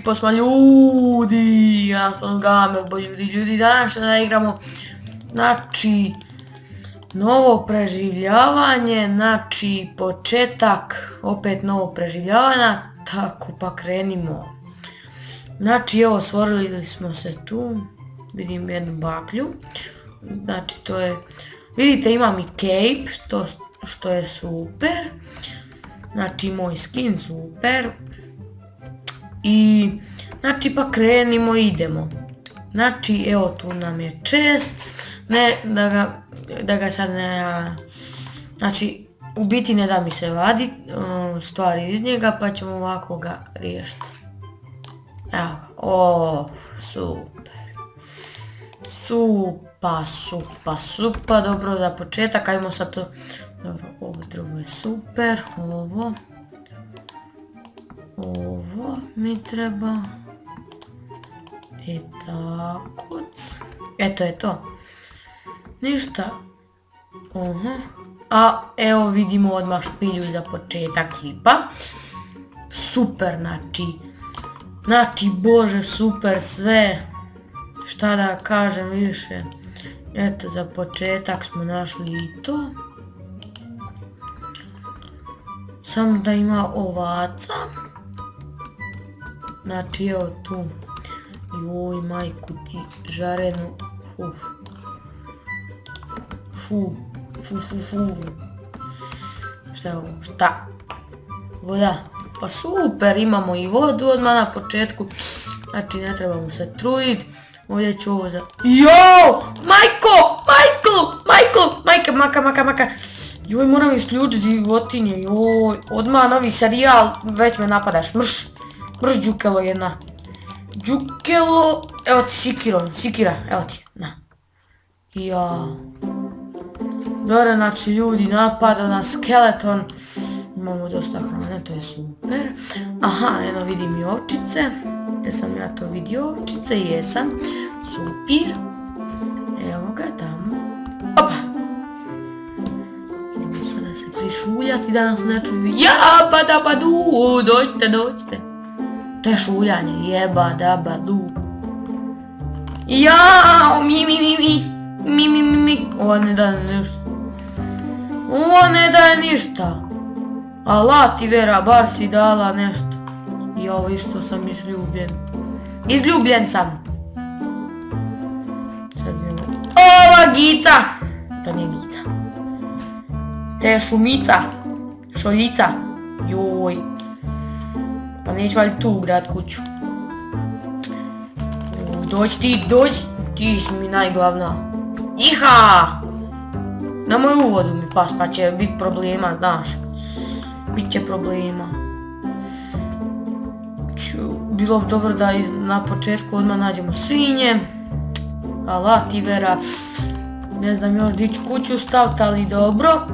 posma ljudi, ja sam gamer, bo ljudi, danas da igramo, znači, novo preživljavanje, znači, početak, opet novo preživljavanja, tako pa krenimo. Znači, evo, stvorili smo se tu, vidim jednu baklju, znači, to je, vidite, imam i cape, to što je super, znači, moj skin super. I, znači, pa krenimo, idemo. Znači, evo tu nam je chest, ne, da ga sad ne, znači, u biti ne da mi se vadi stvari iz njega, pa ćemo ovako ga riješiti. Evo, super, dobro za početak, ajmo sad to, dobro, ovo drugo je super, ovo mi treba, i tako, eto je to, ništa, a evo vidimo odmah špilju za početak klipa, super, znači bože super sve, šta da kažem više, eto za početak smo našli i to, samo da ima ovaca. Znači evo tu, joj majku ti žarenu, šta je ovo, šta, voda, pa super, imamo i vodu odmah na početku, znači ne trebamo se trudit, ovdje ću ovo za, joj, majka, joj moram isključiti životinje, joj, odmah novi serijal, već me napadaš, mrš džukelo jedna. Džukelo, evo ti sikira, evo ti, na. Ja. Dobro, znači ljudi napada na skeleton. Imamo dosta hrane, to je super. Aha, eno vidim i ovčice. Jesam ja to vidio ovčice, jesam. Super. Evo ga tamo. Opa. Idemo sada se prišuljati da nas ne čuvi. Ja, badabadu, dođite. To je šuljanje, jeba, daba, du. Jao, mi. Ovo ne daje ništa. Allah ti vera, bar si dala nešto. Jao, išto sam izljubljen. Izljubljen sam. Ova gica. To nije gica. To je šumica. Šoljica. Joj. Pa neću valjda tu grad kuću. Dođi, ti si mi najglavna. Iha! Na moju vodu mi pas, pa će biti problema, znaš. Biće problema. Bilo bi dobro da na početku odmah nađemo svinje. Allah ti vera. Ne znam još di ću kuću staviti, ali dobro.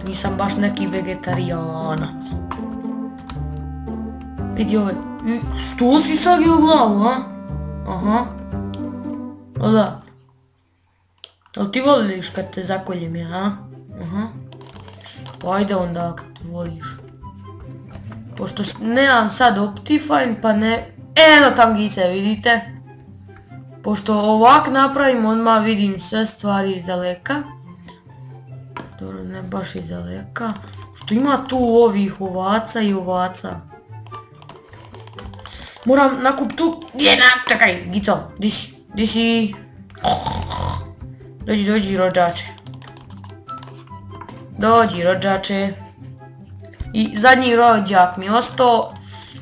Nisam baš neki vegetarijanac. Vidi ove. Što si sagio glavu, a? Aha. Oda. Jel ti voliš kad te zakoljem ja, a? Aha. Ajde onda kad voliš. Pošto nemam sad Optifine pa ne... Eno tangice, vidite? Pošto ovak napravim odmah vidim sve stvari iz daleka. Dobro, ne baš iz daleka. Što ima tu ovih ovaca i ovaca. Moram nakup tu... Čekaj, Gico, di si? Dođi rođače. Dođi rođače. I zadnji rođak mi je ostao.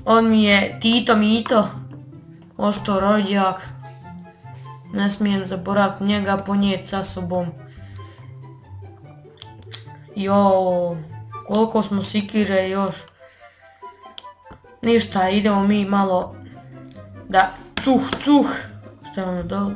On mi je Tito Mito. Ostao rođak. Ne smijem zaboraviti njega, ponijeti sa sobom. Jo, koliko smo sikire još. Ništa, idemo mi malo da cuh. Šta je ono dole?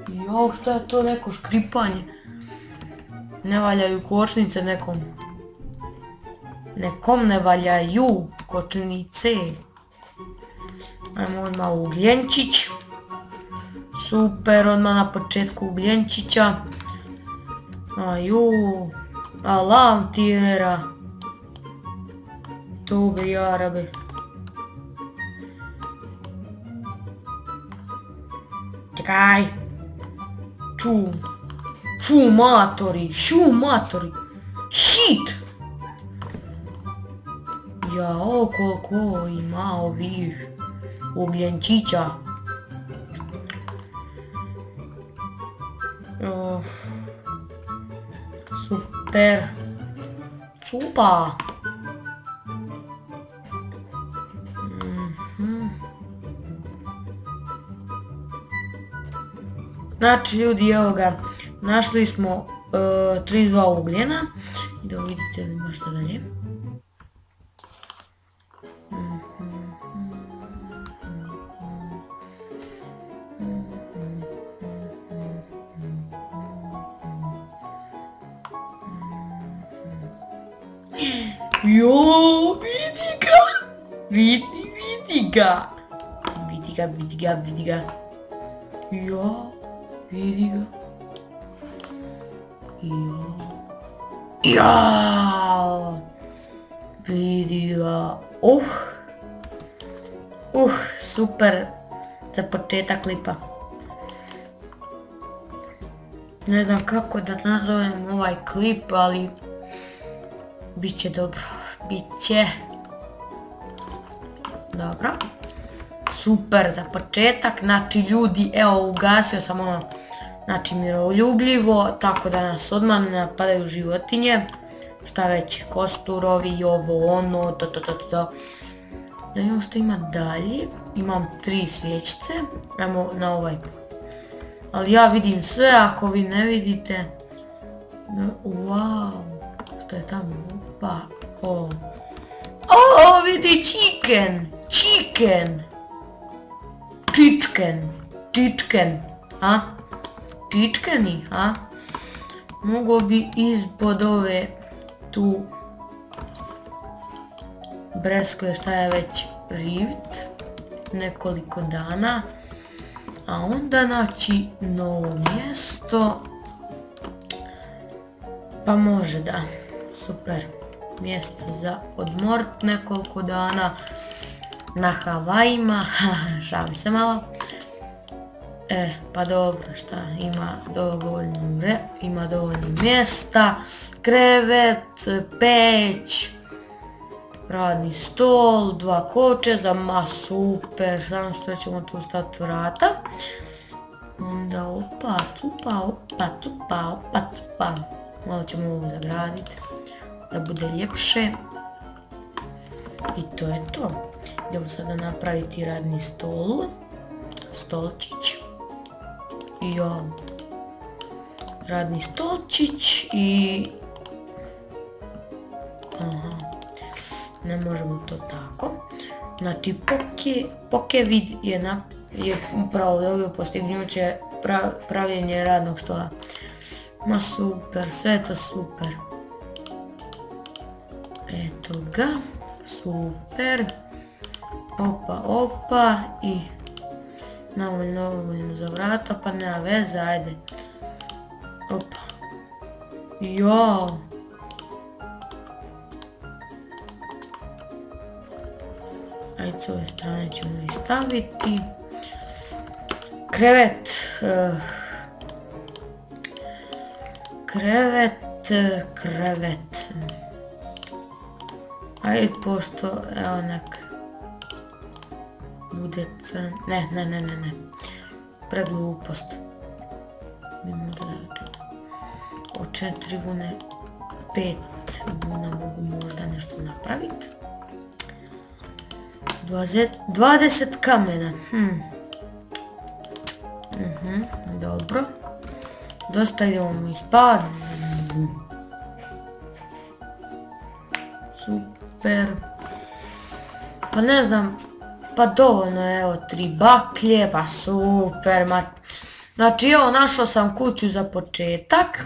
Jo, šta je to neko škripanje? Ne valjaju kočnice nekom. Nekom ne valjaju kočnice. Ajmo odmah ugljenčić. Super, odmah na početku ugljenčića. Aju, alam tijera. Tube i Arabe. Čekaj. Šumatori. Shit! Jao, koliko ima ovih ugljenčića. Super. Cupa. Znači ljudi, evo ga, našli smo 32 ugljena i da vidite ima šta dalje. Jo, vidi ga! Vidi ga! Jo, vidi ga. Ja! Vidi ga. Super. Za početak klipa. Ne znam kako da nazovem ovaj klip, ali bit će dobro. Dobro. Super, za početak. Znači ljudi, evo ugasio sam ono, znači miroljubljivo, tako da nas odmah ne napadaju životinje. Šta već, kosturovi i ovo ono, to. Da vidimo što ima dalje. Imam 3 svjećice. Ajmo na ovaj put. Ali ja vidim sve, ako vi ne vidite. Wow. Što je tamo? Opa. Vidi chicken. Čičken. A? Čičkeni, a? Mogu bi ispod ove tu breskve šta je već živit nekoliko dana, a onda naći novo mjesto, pa može da, super, mjesto za odmorit nekoliko dana na Havajima, šalim se malo. Pa dobro, šta, ima dovoljno mjesta, krevet, peć, radni stol, 2 kočeza, ma super, samo što ćemo tu staviti vrata. Onda opa, cupa. Malo ćemo ovo zagraditi, da bude ljepše. I to je to. Idemo sada napraviti radni stolčić. I radni stolčić i... Ne možemo to tako. Znači Pokevid je upravo dobio postignuće pravljenje radnog stola. Ma super, sve je to super. Eto ga, super. Opa i dovoljno za vrata, pa nema veze, ajde. Opa. Jo. Ajde, s ove strane ćemo i staviti. Krevet. Ajde, pošto, evo nek bude crn... Ne. Preglupost. Od 4 vune, 5 vuna mogu možda nešto napraviti. 20 kamena. Dobro. Dosta, idemo mi spad. Super. Pa ne znam. Pa dovoljno je, evo 3 baklje, pa super. Znači evo, našao sam kuću za početak.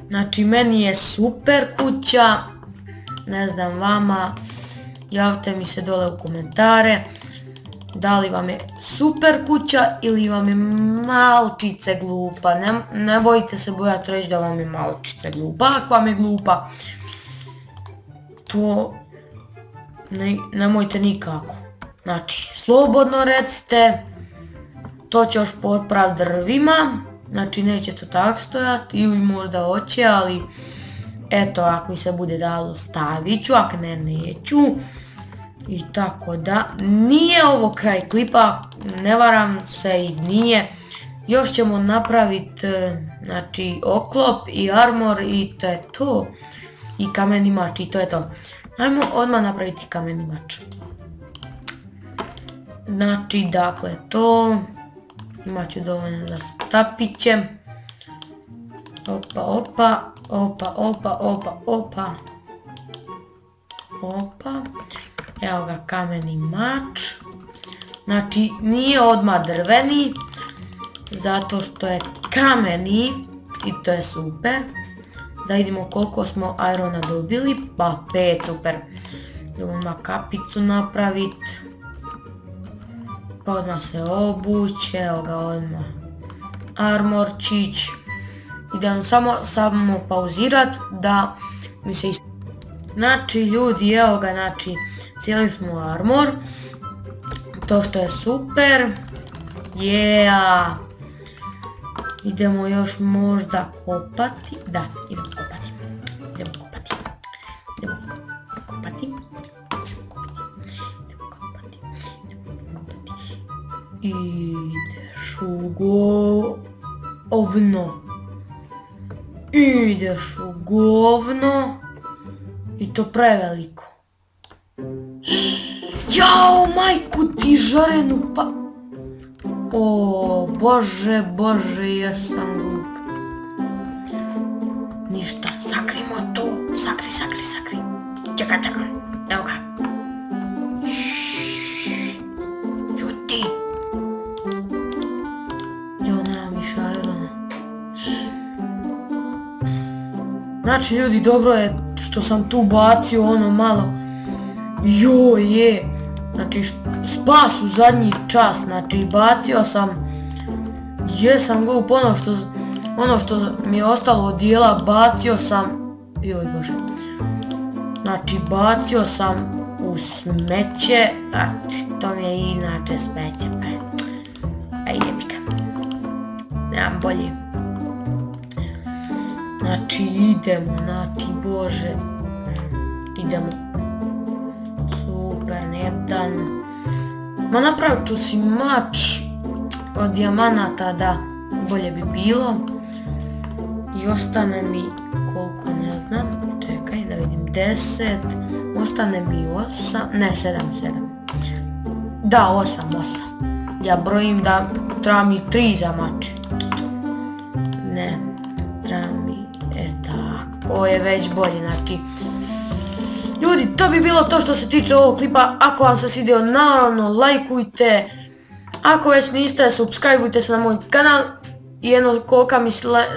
Znači meni je super kuća. Ne znam vama. Javite mi se dole u komentare. Da li vam je super kuća ili vam je malčice glupa. Ne bojite se bojati reći da vam je malčice glupa. Ako vam je glupa, to nemojte nikako. Znači, slobodno recite, to će još popraviti drvima, znači neće to tako stojati, ili možda hoće, ali eto, ako mi se bude dalo stavit ću, ako ne, neću. I tako da, nije ovo kraj klipa, ne varam se i nije. Još ćemo napraviti, znači, oklop i armor i to je to. I kameni mač i to je to. Ajmo odmah napraviti kameni mač. Znači, dakle, to. Imat ću dovoljno za stapiće. Opa, opa, opa, opa, opa, opa. Opa. Evo ga kameni mač. Znači, nije odmah drveni. Zato što je kameni. I to je super. Da vidimo koliko smo irona dobili. Pa 5, super. Idemo odmah kapicu napraviti. Pa odmah se obuće. Evo ga odmah armorčić. Idem samo pauzirat da mi se Znači ljudi, evo ga, znači cijeli smo armor. To što je super. Yeah. Idemo još možda kopati. Da, idemo kopati. Idemo kopati. Idemo kopati. Idemo kopati. Ideš u govno. Ideš u govno. I to preveliko. Jao, majku ti žarenu pa... O, bože, bože, jesam glup. Ništa, sakrimo to. Sakri, sakri, sakri. Čekaj, čekaj. Evo ga. Čuti. Jao, nemam više irona. Znači, ljudi, dobro je što sam tu bacio ono malo. Joj, je. Znači, spas u zadnji čas. Znači, bacio sam. Jesam glup, ono što mi je ostalo od dijela, bacio sam. Joj, bože. Znači, bacio sam u smeće. Znači, to mi je inače smeće. Aj, jebika. Nemam bolje. Znači, idemo, znači, bože. Idemo. Super, jedan. Ma napravit ću si mač od dijamanata, da, bolje bi bilo. I ostane mi, koliko ne znam, čekaj da vidim, 10. Ostane mi 8, ne 7. Da, 8. Ja brojim da treba mi 3 za mač. Ne, treba mi, tako je već bolje, znači. Ljudi, to bi bilo to što se tiče ovog klipa. Ako vam se svidio, naravno, lajkujte. Ako već niste, subscribeujte se na moj kanal. I jedno koka mi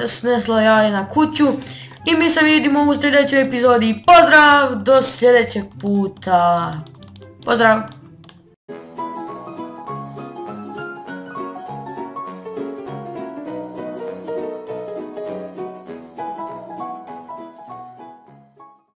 snesla jaje na kuću. I mi se vidimo u sljedećoj epizodi. Pozdrav, do sljedećeg puta. Pozdrav.